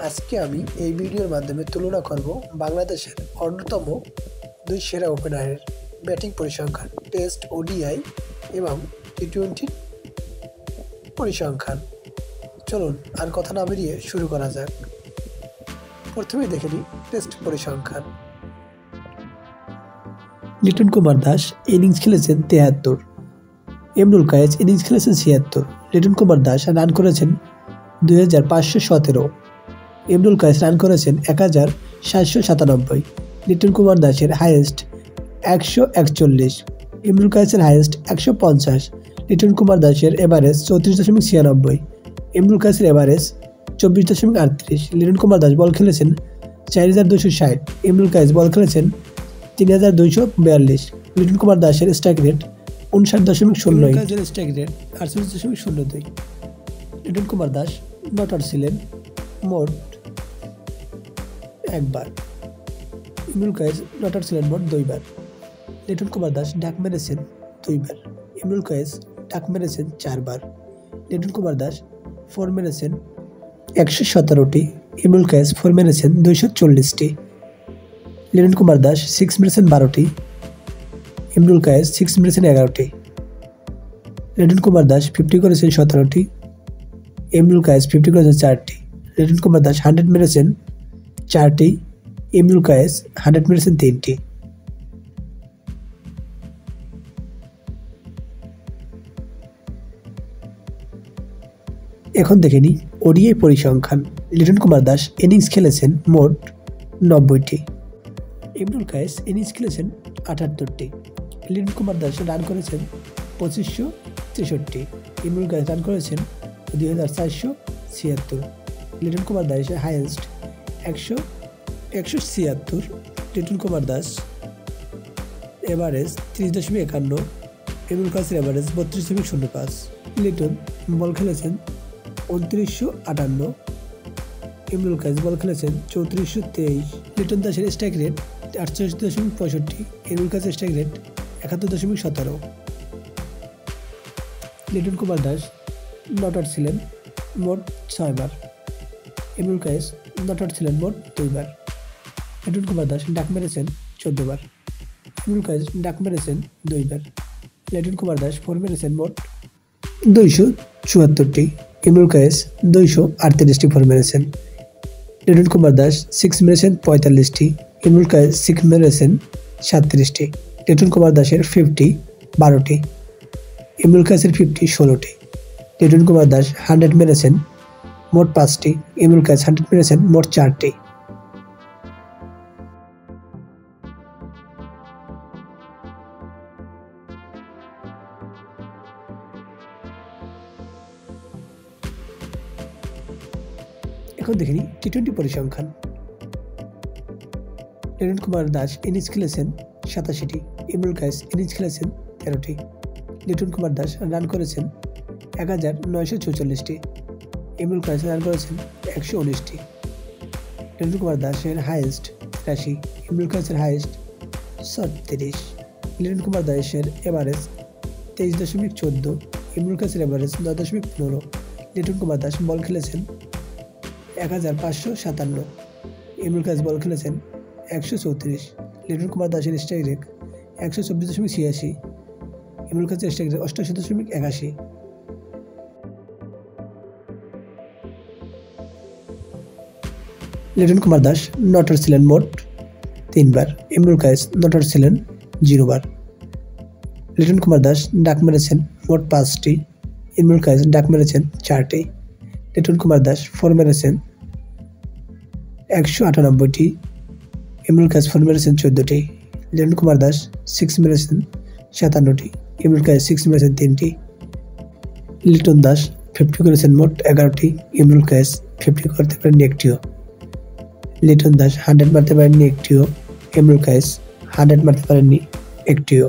আজকে আমি এই ভিডিওর মাধ্যমে তুলনা করব বাংলাদেশের অন্যতম দুই সেরা ওপেনারের ব্যাটিং পরিসংখ্যান, টেস্ট, ওডিআই এবং টি-20 পরিসংখ্যান। চলুন আর কথা না বেরিয়ে শুরু করা যাক। প্রথমে দেখে নিই টেস্ট পরিসংখ্যান। লিটন কুমার দাস ইনিংস খেলেছেন ৭৩, এমরুল কায়েস ইনিংস খেলেছেন ৭৬। লিটন কুমার দাস রান করেছেন ২৫১৭, এমরুল কায়েস রান করেছেন ১৭৯৭। লিটন কুমার দাসের হাইয়েস্ট ১৪১, এমরুল কায়েসের হাইয়েস্ট ১৫০। লিটন কুমার দাসের এভারেজ ৩৪.৯৬, এমরুল কায়েসের এভারেজ ২৪.৩৮। লিটন কুমার দাস বল খেলেছেন ৪২৬০, এমরুল কায়েস বল খেলেছেন ৩২৪২। লিটন কুমার দাসের strike rate ৫৯.০, strike rate ৪৮.০২। Liton Kumar Das not out ছিলেন মোট একবার, এমরুল কায়েস নট আউট ছিলেন মোট ২ বার। লিটন কুমার দাস ডাক মেরেছেন ২ বার, এমরুল কায়েস ডাক মেরেছেন ৪ বার। লিটন কুমার দাস 4 মেরেছেন ১১৭টি, এমরুল কায়েস 4 মেরেছেন ২৪০টি। লিটন কুমার দাস 6 মেরেছেন ১২টি, এমরুল কায়েস 6 মেরেছেন ১১টি। লিটন কুমার দাস 50 করেছেন 17টি, এমরুল কায়েস 50 করেছেন 4টি। লিটন কুমার দাস 100 মেরেছেন 4টি, এমরুল কায়েস 100 মেরেছেন 3টি। এখন দেখে নিই ওডিআই পরিসংখ্যান। লিটন কুমার দাস ইনিংস খেলেছেন মোট 90টি, এমরুল কায়েস ইনিংস খেলেছেন 78টি। লিটন কুমার দাস রান করেছেন ২৫৬৩, এমরুল কায়েস রান করেছেন ২৪৭৬। লিটন কুমার দাসের হাইয়েস্ট ১৭৬, লিটন কুমার দাস এভারেজ ৩০.৫১, এমরুল কায়েসের এভারেজ ৩২.০৫। লিটন বল খেলেছেন ২৯৫৮, এমরুল কায়েস বল খেলেছেন ৩৪২৩। লিটন দাসের স্ট্রাইক রেট ৪৮.৬৫, এমরুল কায়েসের স্ট্রাইক রেট ৭১.১৭। লিটন কুমার দাস নট আউট ছিলেন মোট ৬ বার, এমরুল কায়েস নট আউট ছিলেন মোট ২ বার। লিটন কুমার দাস ডাক মেরেছেন ১৪ বার, এমরুল কায়েস ডাক মেরেছেন ২ বার। লিটন কুমার দাস 4 মেরেছেন মোট ২৭৪টি, এমরুল কায়েস ২৩৮টি 4 মেরেছেন। লিটন কুমার দাস 6 মেরেছেন ৪৫টি, এমরুল কায়েস 6 মেরেছেন ৩৭টি। লিটন কুমার দাসের 50 12টি, এমরুল কায়েসের 50 16টি। লিটন কুমার দাস 100 মেরেছেন মোট 5টি, এমরুল কায়েস 100 মেরেছেন মোট 4টি। এখন দেখে নিই টি-20 পরিসংখ্যান। লিটন কুমার দাস ইনিংস খেলেছেন ৮৭টি, এমরুল কায়েস ইনিংস খেলেছেন ১৩টি। লিটন কুমার দাস রান করেছেন ১৯৪৪টি, এমরুল কায়েস রান করেছেন ১১৯টি। লিটন কুমার দাসের হাইয়েস্ট ৮৩, এমরুল কায়েসের হাইয়েস্ট ৩৬। লিটন কুমার দাসের এভারেজ ২৩.১৪, এমরুল কায়েসের এভারেজ ৯.১৫। লিটন কুমার দাস বল খেলেছেন ১৫৫৫, এমরুল কায়েস বল খেলেছেন ১৩৪। লিটন কুমার দাসের স্ট্রাইক রেট ১২৪.৮৬, এমরুল কায়েসের স্ট্রাইক রেট ৮৮.৮১। লিটন কুমার দাস নট আউট ছিলেন মোট ৩ বার, এমরুল কায়েস নট আউট ছিলেন 0 বার। লিটন কুমার দাস ডাক মেরেছেন মোট 5টি, এমরুল কায়েস ডাক মেরেছেন 4টি। লিটন কুমার দাস 4 মেরেছেন ১৯৮টি, এমরুল কায়েস 4 মেরেছেন 14টি। লিটন কুমার দাস 6 মেরেছেন ৫৭টি, এমরুল কায়েস 6 মেরেছেন 3টি। লিটন দাস 50 করেছেন মোট 11টি, এমরুল কায়েস 50 করতে পারেননি একটিও। লিটন দাস 100 মারতে পারেননি একটিও, এমরুল কায়েস 100 মারতে পারেননি একটিও।